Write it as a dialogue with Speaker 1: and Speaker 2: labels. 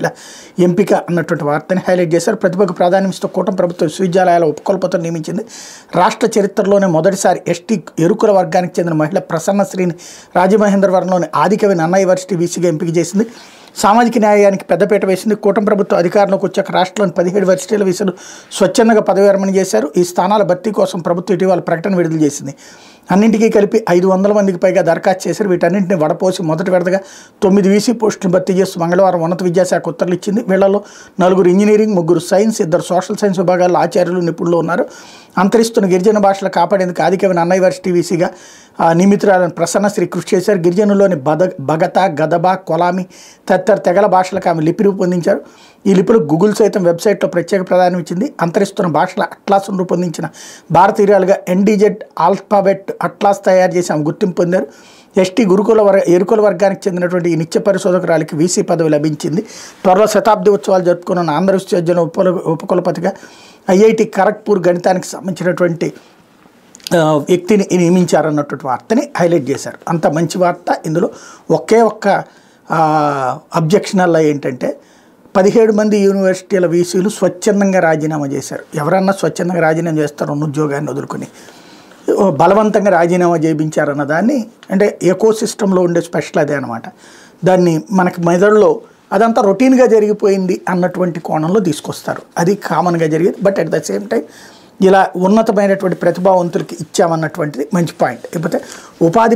Speaker 1: మహిళ ఎంపిక అన్నటువంటి వార్తని హైలైట్ చేశారు. ప్రతిభకు ప్రాధాన్యమిస్తూ కూటమి ప్రభుత్వం విశ్వవిద్యాలయాల ఉపకులపతులు నియమించింది. రాష్ట్ర చరిత్రలోనే మొదటిసారి ఎస్టీ ఎరుకుల వర్గానికి చెందిన మహిళ ప్రసన్నశ్రీని రాజమహేంద్రవరంలోని ఆదికవి నన్న యూనివర్సిటీ వీసీగా ఎంపిక చేసింది. సామాజిక న్యాయానికి పెద్దపీట వేసింది. కూటమి ప్రభుత్వం అధికారంలోకి వచ్చాక రాష్ట్రంలోని 17 వర్సిటీల వీసులు స్వచ్ఛందంగా పదవి విరమణ చేశారు. ఈ స్థానాల భర్తీ కోసం ప్రభుత్వం ఇటీవల ప్రకటన విడుదల చేసింది. అన్నింటికీ కలిపి 500 మందికి పైగా దరఖాస్తు చేశారు. వీటన్నింటినీ వడపోసి మొదటి విడతగా 9 వీసీ పోస్టులను భర్తీ చేస్తూ మంగళవారం ఉన్నత విద్యాశాఖ ఉత్తర్వులు ఇచ్చింది. వీళ్లలో 4 ఇంజనీరింగ్, 3 సైన్స్, 2 సోషల్ సైన్స్ విభాగాల్లో ఆచార్యులు, నిపుణులు ఉన్నారు. అంతరిస్తున్న గిరిజన భాషలు కాపాడేందుకు ఆదికవి నన్న యూనివర్సిటీ వీసీగా నియమితురాలను ప్రసన్నశ్రీ కృషి చేశారు. గిరిజనుల్లోని బగత, గదబ, కొలామి తదితర తెగల భాషలకు ఆమె లిపి రూపొందించారు. ఈ లిపులు గూగుల్ సైతం వెబ్సైట్లో ప్రత్యేక ప్రాధాన్యం ఇచ్చింది. అంతరిస్తున్న భాషల అట్లాస్ను రూపొందించిన భారతీయురాలుగా ఎన్డీజెడ్ ఆల్ఫాబెట్ అట్లాస్ తయారు చేసి ఆమె గుర్తింపు పొందారు. ఎస్టీ ఎరుకుల వర్గానికి చెందినటువంటి ఈ నిత్య పరిశోధకురాలికి వీసీ పదవి లభించింది. త్వరలో శతాబ్ది ఉత్సవాలు జరుపుకున్న ఆంధ్ర విశ్వవిద్యాలయం ఉపకులపతిగా ఐఐటి ఖరగ్పూర్ గణితానికి సంబంధించినటువంటి వ్యక్తిని నియమించారన్నటువంటి వార్తని హైలైట్ చేశారు. అంత మంచి వార్త. ఇందులో ఒకే ఒక్క అబ్జెక్షనల్ ఏంటంటే 17 మంది యూనివర్సిటీల వీసీలు స్వచ్ఛందంగా రాజీనామా చేశారు. ఎవరన్నా స్వచ్ఛందంగా రాజీనామా చేస్తారు ఉన్న ఉద్యోగాన్ని వదులుకొని, బలవంతంగా రాజీనామా చేయించారన్న దాన్ని, అంటే ఎకో సిస్టంలో ఉండే స్పెషల్ అదే అనమాట. దాన్ని మనకి మెదడులో అదంతా రొటీన్గా జరిగిపోయింది అన్నటువంటి కోణంలో తీసుకొస్తారు. అది కామన్గా జరిగేది. But at the same time ఇలా ఉన్నతమైనటువంటి ప్రతిభావంతులకి ఇచ్చామన్నటువంటిది మంచి పాయింట్. లేకపోతే ఉపాధి